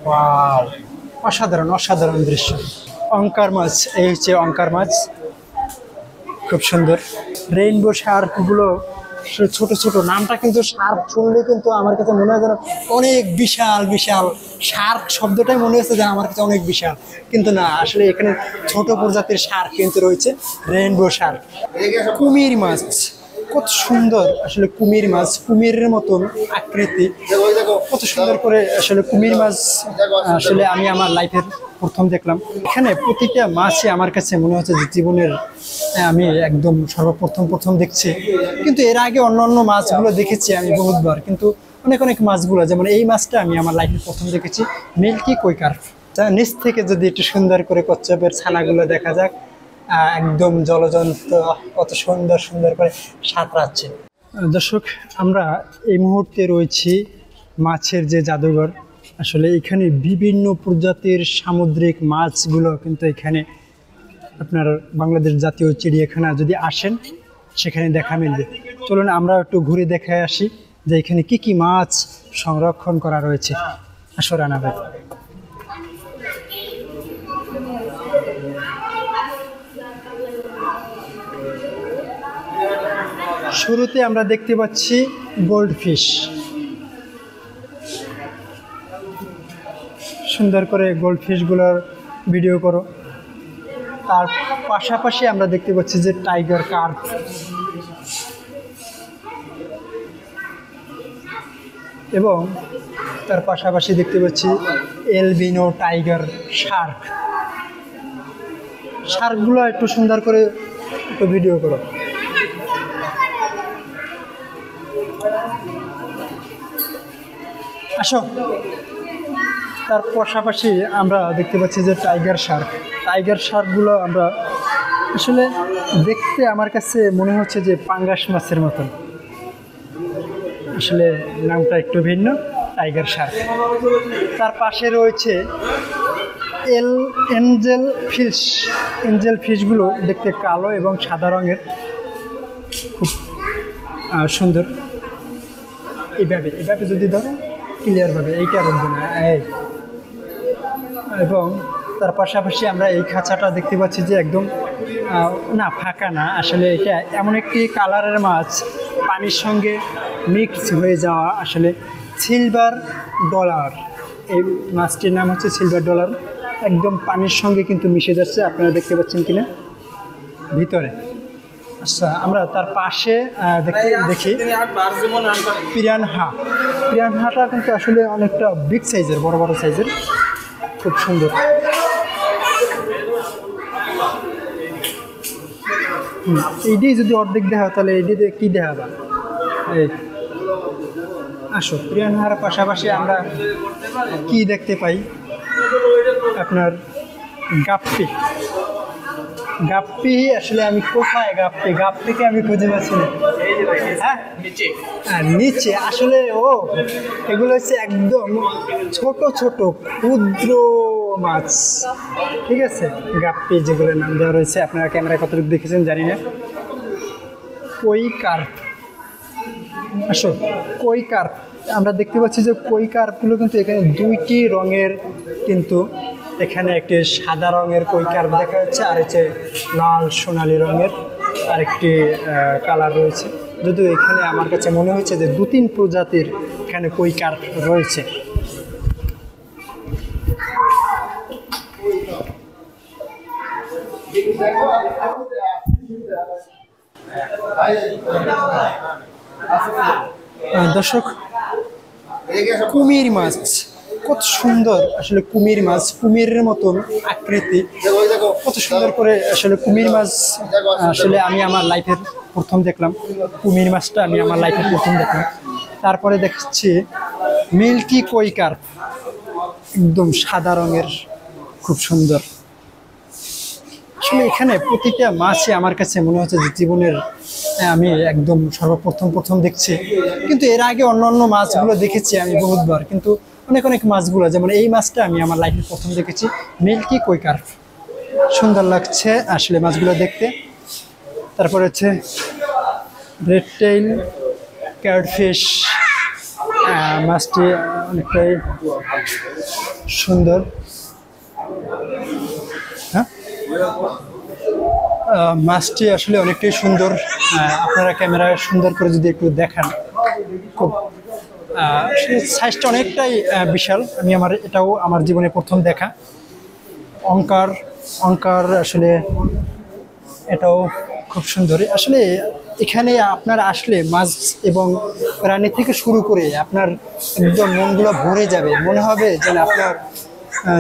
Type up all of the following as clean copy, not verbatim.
Wow, অসাধারণ অসাধারণ দৃশ্য। অঙ্কার মাছ, এই হচ্ছে অঙ্কার মাছ, খুব সুন্দর। রেইনবো শার্কগুলো ছোট ছোট, নামটা কিন্তু শার্ক শুনলে কিন্তু আমার কাছে মনে হয় যেন অনেক বিশাল বিশাল। শার্ক শব্দটাই মনে হচ্ছে যে আমার কাছে অনেক বিশাল, কিন্তু না, আসলে এখানে ছোট প্রজাতির শার্ক কিন্তু রয়েছে, রেইনবো শার্ক। কুমির মাছ, কত সুন্দর আসলে কুমির মাছ, কুমিরের মতন আকৃতি, কত সুন্দর করে আসলে কুমির মাছ আসলে আমি আমার লাইফের প্রথম দেখলাম। এখানে প্রতিটা মাছই আমার কাছে মনে হচ্ছে যে জীবনের আমি একদম প্রথম দেখছি। কিন্তু এর আগে অন্য অন্য মাছগুলো দেখেছি আমি বহুতবার, কিন্তু অনেক অনেক মাছগুলো, যেমন এই মাছটা আমি আমার লাইফে প্রথম দেখেছি, মিল্কি কই কার্প। নিচ থেকে যদি একটু সুন্দর করে কচ্ছপের ছানাগুলো দেখা যাক, একদম জলজন্ত, কত সুন্দর সুন্দর করে সাঁতরাচ্ছে। দর্শক, আমরা এই মুহূর্তে রয়েছি মাছের যে জাদুঘর। আসলে এখানে বিভিন্ন প্রজাতির সামুদ্রিক মাছগুলো কিন্তু এখানে আপনার বাংলাদেশ জাতীয় চিড়িয়াখানা যদি আসেন সেখানে দেখা মিলবে। চলুন আমরা একটু ঘুরে দেখে আসি যে এখানে কি কি মাছ সংরক্ষণ করা রয়েছে। আসো রানা ভাই। শুরুতে আমরা দেখতে পাচ্ছি গোল্ড ফিশ, সুন্দর করে গোল্ড ফিশগুলোর ভিডিও করো। তার পাশাপাশি আমরা দেখতে পাচ্ছি যে টাইগার কার্প, এবং তার পাশাপাশি দেখতে পাচ্ছি এলবিনো টাইগার শার্ক। শার্কগুলো একটু সুন্দর করে একটু ভিডিও করো। আসো। তার পাশাপাশি আমরা দেখতে পাচ্ছি যে টাইগার শার্ক। টাইগার শার্কগুলো আমরা আসলে দেখতে আমার কাছে মনে হচ্ছে যে পাঙ্গাস মাছের মতন, আসলে নামটা একটু ভিন্ন, টাইগার শার্ক। তার পাশে রয়েছে এঞ্জেল ফিশ। এঞ্জেল ফিশগুলো দেখতে কালো এবং সাদা রঙের, খুব সুন্দর। এইভাবে এইভাবে যদি ধরো ক্লিয়ারভাবে, এইটা রাখবে না। এবং তার পাশাপাশি আমরা এই খাঁচাটা দেখতে পাচ্ছি যে একদম না, ফাঁকা না, আসলে এটা এমন একটি কালারের মাছ, পানির সঙ্গে মিক্স হয়ে যাওয়া, আসলে সিলভার ডলার। এই মাছটির নাম হচ্ছে সিলভার ডলার, একদম পানির সঙ্গে কিন্তু মিশে যাচ্ছে, আপনারা দেখতে পাচ্ছেন কিনা ভিতরে। আচ্ছা, আমরা তার পাশে দেখি পিরানহা। পিরানহাটা কিন্তু আসলে অনেকটা বিগ সাইজের, বড় বড় সাইজের, খুব সুন্দর। এইটাই যদি অর্ধেক দেখা তাহলে এইটিতে কি দেখাবা। এই আসো, পিরানহার পাশাপাশি আমরা কি দেখতে পাই, আপনার গাপ্পি। গাপ্পি আসলে আমি কোথায়, গাপ্পিকে আমি খুঁজে পাচ্ছি না। হ্যাঁ, নিচে আসলে এগুলো হচ্ছে একদম ছোট ছোট ক্ষুদ্র মাছ, ঠিক আছে। গাপ্পি যেগুলোর নাম দেওয়া রয়েছে, আপনারা ক্যামেরায় কতটুকু দেখেছেন জানি না। কই কার্প, আসো কই কার্প। আমরা দেখতে পাচ্ছি যে কই কার্পগুলো কিন্তু এখানে দুইটি রঙের, কিন্তু এখানে একটি সাদা রঙের কই কার্প দেখা যাচ্ছে, আর হচ্ছে লাল সোনালি রঙের আরেকটি কালার রয়েছে। যদিও এখানে আমার কাছে মনে হচ্ছে যে 2-3 প্রজাতির এখানে কই কার্প রয়েছে। দর্শক, কুমির মাছ, কত সুন্দর আসলে কুমির মাছ, কুমিরের মতন আকৃতি, কত সুন্দর করে আসলে কুমির মাছ আসলে আমি আমার লাইফের প্রথম দেখলাম। কুমির মাছটা আমি আমার লাইফের প্রথম দেখলাম। তারপরে দেখছি মিল্কি কই কার্প, একদম সাদা রঙের, খুব সুন্দর। আসলে এখানে প্রতিটা মাছই আমার কাছে মনে হচ্ছে যে জীবনের আমি একদম প্রথম দেখছি। কিন্তু এর আগে অন্য অন্য মাছগুলো দেখেছি আমি বহুতবার, কিন্তু অনেক অনেক মাছগুলো, যেমন এই মাছটা আমি আমার লাইফে প্রথম দেখেছি, মিল্কি কই কার্প। সুন্দর লাগছে আসলে মাছগুলো দেখতে। তারপর হচ্ছে রেড টেইল ক্যাটফিশ, মাছটি অনেকটাই সুন্দর। হ্যাঁ, মাছটি আসলে অনেকটাই সুন্দর। আপনারা ক্যামেরায় সুন্দর করে যদি একটু দেখান, খুব সাইজটা অনেকটাই বিশাল। এটাও আমার জীবনে প্রথম দেখা অঙ্কার। অঙ্কার আসলে এটাও খুব সুন্দর। আসলে এখানে আপনার আসলে মাছ এবং প্রাণী থেকে শুরু করে আপনার একদম মনগুলো ভরে যাবে, মনে হবে যেন আপনার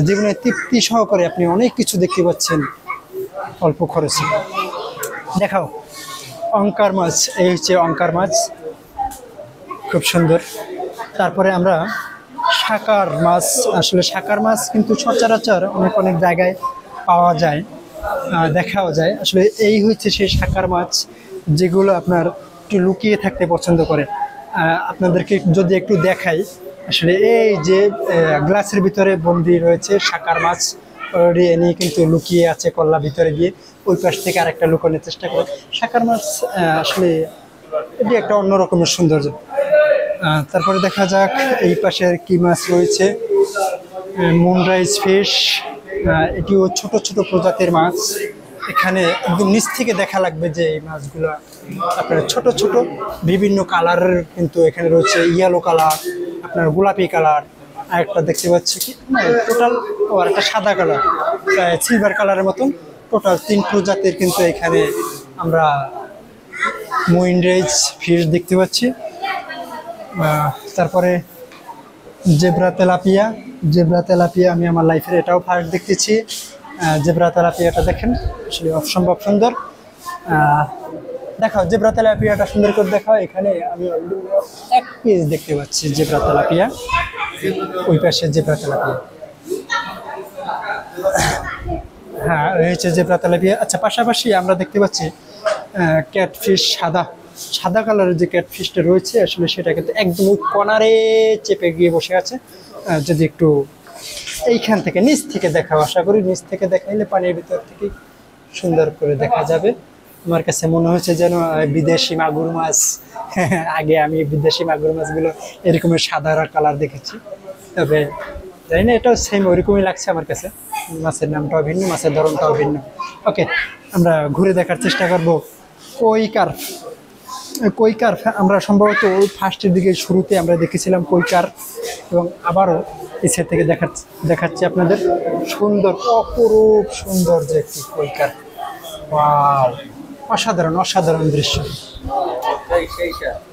জীবনে তৃপ্তি সহকারে আপনি অনেক কিছু দেখতে পাচ্ছেন অল্প খরচে। দেখাও অঙ্কার মাছ, এই হচ্ছে অঙ্কার মাছ, খুব সুন্দর। তারপরে আমরা শাকার মাছ, আসলে শাকার মাছ কিন্তু সচরাচর অনেক অনেক জায়গায় পাওয়া যায়, দেখাও যায়। আসলে এই হচ্ছে সেই শাকার মাছ যেগুলো আপনার একটু লুকিয়ে থাকতে পছন্দ করে। আপনাদেরকে যদি একটু দেখাই, আসলে এই যে গ্লাসের ভিতরে বন্দি রয়েছে শাকার মাছ, অলরেডি এনে কিন্তু লুকিয়ে আছে কল্লা ভিতরে গিয়ে, ওই পাশ থেকে আরেকটা লুকানোর চেষ্টা করে। শাকার মাছ আসলে এটি একটা অন্যরকমের সৌন্দর্য। তারপরে দেখা যাক এই পাশের কি মাছ রয়েছে। মুনরাইজ ফিশ, এটিও ছোট ছোট প্রজাতির মাছ। এখানে একদম নিচ থেকে দেখা লাগবে যে এই মাছগুলো আপনার ছোট ছোট বিভিন্ন কালারের কিন্তু এখানে রয়েছে। ইয়েলো কালার, আপনার গোলাপি কালার, আর একটা দেখতে পাচ্ছি কি টোটাল, ও আর একটা সাদা কালার, সিলভার কালারের মতন। টোটাল 3 প্রজাতির কিন্তু এখানে আমরা মুনরাইজ ফিশ দেখতে পাচ্ছি। তারপরে জেব্রা তেলাপিয়া। জেব্রা তেলাপিয়া আমি আমার লাইফের এটাও ফার্স্ট দেখতেছি। জেব্রা তেলাপিয়াটা দেখেন, আসলে অসম্ভব সুন্দর। দেখাও জেব্রা তেলাপিয়াটা সুন্দর করে দেখাও। এখানে আমি এক পিস দেখতে পাচ্ছি জেব্রা তেলাপিয়া, ওই পাশে জেব্রা তেলাপিয়া। হ্যাঁ, এই হচ্ছে জেব্রা তেলাপিয়া। আচ্ছা, পাশাপাশি আমরা দেখতে পাচ্ছি ক্যাটফিশ, সাদা সাদা কালারের যে ক্যাটফিশটা রয়েছে, আসলে সেটা কিন্তু একদম ওই কর্নারে চেপে গিয়ে বসে আছে। যদি একটু এইখান থেকে নিচ থেকে দেখাও, আশা করি নিচ থেকে দেখাইলে পানির ভিতর থেকে সুন্দর করে দেখা যাবে। আমার কাছে মনে হচ্ছে যেন বিদেশি মাগুর মাছ। আগে আমি বিদেশি মাগুর মাছগুলো এরকমের সাদা কালার দেখেছি, তবে জানি না এটাও সেম ওইরকমই লাগছে আমার কাছে। মাছের নামটাও ভিন্ন, মাছের ধরনটাও ভিন্ন। ওকে, আমরা ঘুরে দেখার চেষ্টা করবো কই কার্প। কই কার্প আমরা সম্ভবত ওই ফার্স্টের দিকে শুরুতে আমরা দেখেছিলাম কই কার্প, এবং আবারও এই সাইড থেকে দেখাচ্ছি আপনাদের সুন্দর, অপরূপ সুন্দর যে একটি কই কার্প। ওয়াও, অসাধারণ অসাধারণ দৃশ্য।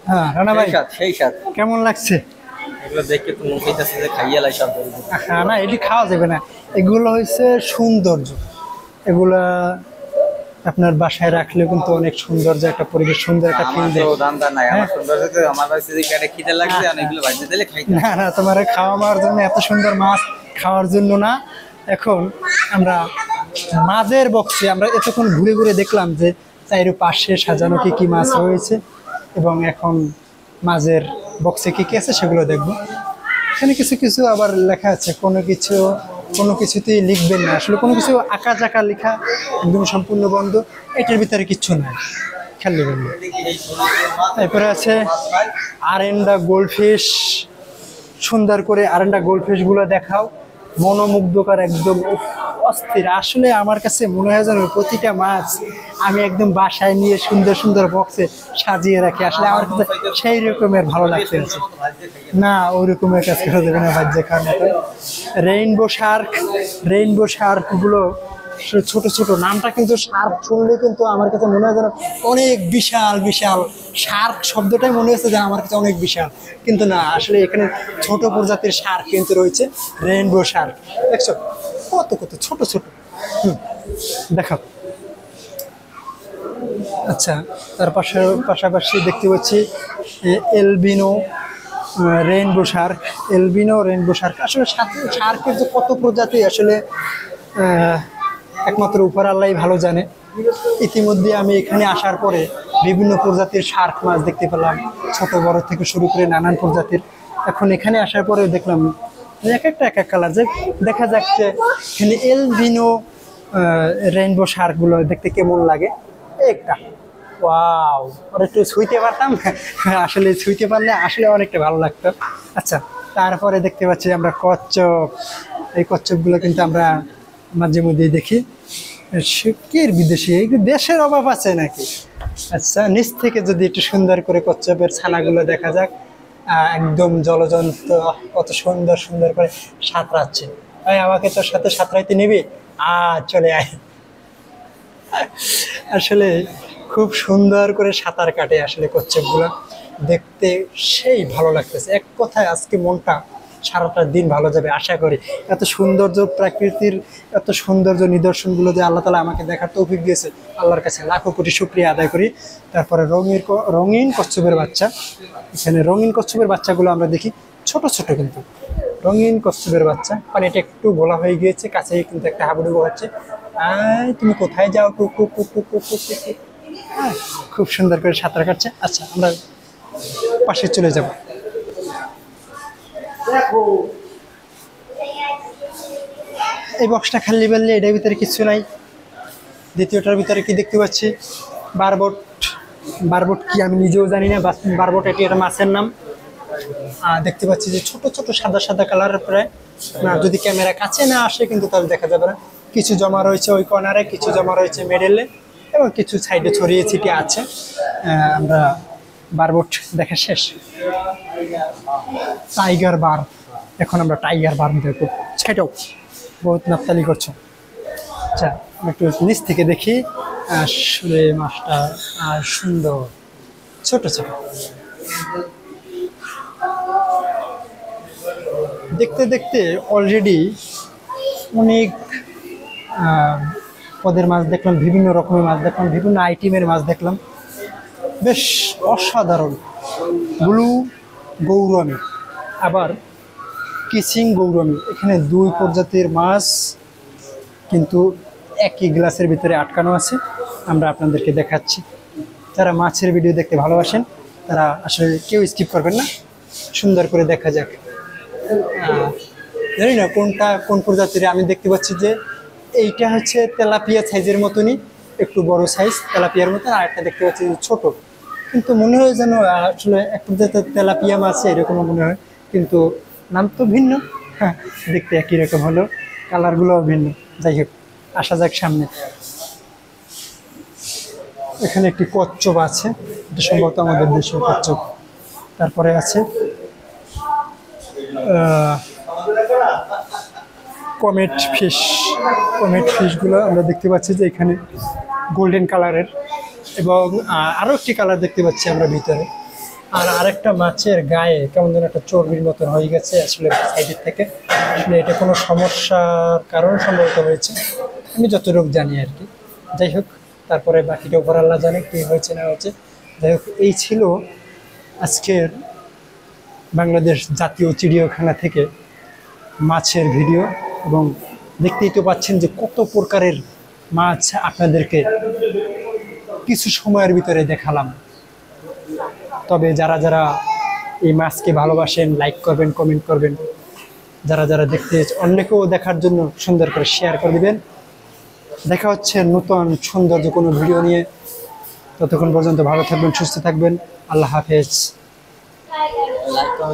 হ্যাঁ রানা ভাই, সেই সাথ কেমন লাগছে? এগুলো দেখে তো মনে হইতাছে যে খাইয়া লাই সব। হ্যাঁ, না এটি খাওয়া যাবে না, এগুলো হচ্ছে সৌন্দর্য। এগুলা আপনার বাসায় রাখলে কিন্তু অনেক সৌন্দর্য, একটা পরিবেশ, সুন্দর একটা ফিল দেয়। না না, তোমার খাওয়ার জন্য এত সুন্দর মাছ খাওয়ার জন্য না। এখন আমরা মাছের বক্সে আমরা এতক্ষণ ঘুরে ঘুরে দেখলাম যে চাইর পাশে সাজানো কি কি মাছ রয়েছে, এবং এখন মাছের বক্সে কি কি আছে সেগুলো দেখবো। এখানে কিছু কিছু আবার লেখা আছে, কোনো কিছুতেই লিখবেন না, আসলে কোনো কিছু আঁকা জাঁকা লেখা একদম সম্পূর্ণ বন্ধ, এটার ভিতরে কিচ্ছু নাই, খেয়াল নেবেন না। এরপরে আছে আরেন্ডা গোল্ডফিশ, সুন্দর করে আরেন্ডা গোল্ডফিশগুলো দেখাও, মনোমুগ্ধকর, একদম অস্থির। আসলে আমার কাছে মনে হয় যেন প্রতিটা মাছ আমি একদম বাসায় নিয়ে সুন্দর সুন্দর বক্সে সাজিয়ে রাখি। আসলে আমার কাছে সেই রকমের ভালো লাগছে। না, ওই রকমের কাজ করা যাবে না, বাজ্যে খাওয়ার মতো। রেইনবো শার্কগুলো ছোট ছোট, নামটা কিন্তু শার্ক শুনলে কিন্তু আমার কাছে মনে হয় যেন অনেক বিশাল বিশাল। শার্ক শব্দটাই মনে হচ্ছে যে আমার কাছে অনেক বিশাল, কিন্তু না, আসলে এখানে ছোট প্রজাতির শার্ক কিন্তু রয়েছে, রেইনবো শার্ক। দেখছো কত কত ছোট ছোট। দেখাও। আচ্ছা, তার পাশাপাশি দেখতে পাচ্ছি albino rainbow Shark. Albino rainbow Shark, আসলে শার্কের যে কত প্রজাতি, আসলে একমাত্র উপর আল্লাহই ভালো জানে। ইতিমধ্যে আমি এখানে আসার পরে বিভিন্ন প্রজাতির শার্ক মাছ দেখতে পেলাম, ছোট বড় থেকে শুরু করে নানান প্রজাতির। এখন এখানে আসার পরে দেখলাম এক এক কালার, যে দেখা যাচ্ছে এখানে এলবিনো রেইনবো শার্কগুলো দেখতে কেমন লাগে। একটা ওয়াও, ওরা একটু ছুঁইতে পারতাম, আসলে ছুঁইতে পারলে আসলে অনেকটা ভালো লাগতো। আচ্ছা, তারপরে দেখতে পাচ্ছি আমরা কচ্ছপ। এই কচ্ছপগুলো কিন্তু আমরা মাঝে মধ্যেই দেখি। কের বিদেশি, এই দেশের অভাব আছে নাকি? আচ্ছা, নিচ থেকে যদি একটু সুন্দর করে কচ্ছপের ছানাগুলো দেখা যাক, একদম জলজন্ত, কত সুন্দর সুন্দর করে সাঁতরাচ্ছে। ভাই আমাকে তোর সাথে সাঁতরাইতে নিবি? চলে আয়। আসলে খুব সুন্দর করে সাঁতার কাটে আসলে কচ্ছপগুলা, দেখতে সেই ভালো লাগতেছে। এক কথায় আজকে মনটা সারাটা দিন ভালো যাবে আশা করি। এত সৌন্দর্য, প্রাকৃতির এত সৌন্দর্য নিদর্শনগুলো যে আল্লাহ তাআলা আমাকে দেখার তৌফিক দিয়েছে, আল্লাহর কাছে লাখো কোটি শুকরিয়া আদায় করি। তারপরে রঙিন কচ্ছপের বাচ্চা, এখানে রঙিন কচ্ছপের বাচ্চাগুলো আমরা দেখি, ছোট ছোট কিন্তু রঙিন কচ্ছপের বাচ্চা। পানিটা একটু গোলা হয়ে গিয়েছে, কাছেই কিন্তু একটা হাবুডুবু হচ্ছে। তুমি কোথায় যাও? টুক টুক টুক টুক টুক টুক টুক টুক। খুব সুন্দর করে সাঁতার কাটছে। আচ্ছা, আমরা পাশে চলে যাব। এই বক্সটা খালি বললে এটার ভিতরে কিছু নাই। দ্বিতীয়টার ভিতরে কি দেখতে পাচ্ছি? বারবট। বারবট কি আমি নিজেও জানি না। বারবট এটি একটা মাছের নাম। দেখতে পাচ্ছি যে ছোট ছোট সাদা সাদা কালারের প্রায়, না যদি ক্যামেরা কাছে না আসে কিন্তু তাহলে দেখা যাবে না। কিছু জমা রয়েছে ওই কর্নারে, কিছু জমা রয়েছে মিডলে, এবং কিছু সাইডে ছড়িয়ে ছিটিয়ে আছে। আমরা বারবট দেখা শেষ। টাইগার বার, এখন আমরা টাইগার বার দেখব। সেটাও বহুত নাপতালি করছো। আচ্ছা, আমি একটু নিচ থেকে দেখি। আসলে মাছটা সুন্দর, ছোট ছোট, দেখতে দেখতে অলরেডি অনেক পদের মাছ দেখলাম, বিভিন্ন রকমের মাছ দেখলাম, বিভিন্ন আইটেমের মাছ দেখলাম, বেশ অসাধারণ। ব্লু গৌরমী, আবার কিচিং গৌরমী, এখানে দুই প্রজাতির মাছ কিন্তু একই গ্লাসের ভিতরে আটকানো আছে। আমরা আপনাদেরকে দেখাচ্ছি। যারা মাছের ভিডিও দেখতে ভালোবাসেন তারা আসলে কেউ স্কিপ করবেন না, সুন্দর করে দেখা যাক। জানি না কোনটা কোন প্রজাতির। আমি দেখতে পাচ্ছি যে এইটা হচ্ছে তেলাপিয়া সাইজের মতনই, একটু বড় সাইজ তেলাপিয়ার মতন, আর একটা দেখতে পাচ্ছি যে ছোট, কিন্তু মনে হয় যেন আসলে এক প্রজাতির তেলাপিয়া মাছ এরকম মনে হয়, কিন্তু নাম তো ভিন্ন। হ্যাঁ, দেখতে একই রকম হলো, কালারগুলোও ভিন্ন। যাই হোক, আসা যাক সামনে। এখানে একটি কচ্ছপ আছে, এটা সম্ভবত আমাদের দেশীয় কচ্ছপ। তারপরে আছে কমেট ফিশ। কমেট ফিশগুলো আমরা দেখতে পাচ্ছি যে এখানে গোল্ডেন কালারের, এবং আরও একটি কালার দেখতে পাচ্ছি আমরা ভিতরে। আর আরেকটা মাছের গায়ে কেমন যেন একটা চর্বির মতন হয়ে গেছে আসলে সাইডের থেকে। আসলে এটা কোনো সমস্যার কারণে সম্ভবত হয়েছে, আমি যতটুকু জানি আর কি। যাই হোক, তারপরে বাকিটা উপর আল্লাহ জানে কী হয়েছে না হয়েছে। যাই হোক, এই ছিল আজকের বাংলাদেশ জাতীয় চিড়িয়াখানা থেকে মাছের ভিডিও। এবং দেখতেই তো পাচ্ছেন যে কত প্রকারের মাছ আপনাদেরকে কিছু সময়ের ভিতরে দেখালাম। তবে যারা যারা এই মাছকে ভালোবাসেন লাইক করবেন, কমেন্ট করবেন। যারা যারা দেখতে অন্যকেও দেখার জন্য সুন্দর করে শেয়ার করে দিবেন। দেখা হচ্ছে নতুন সৌন্দর্য কোনো ভিডিও নিয়ে। ততক্ষণ পর্যন্ত ভালো থাকবেন, সুস্থ থাকবেন। আল্লাহ হাফেজ।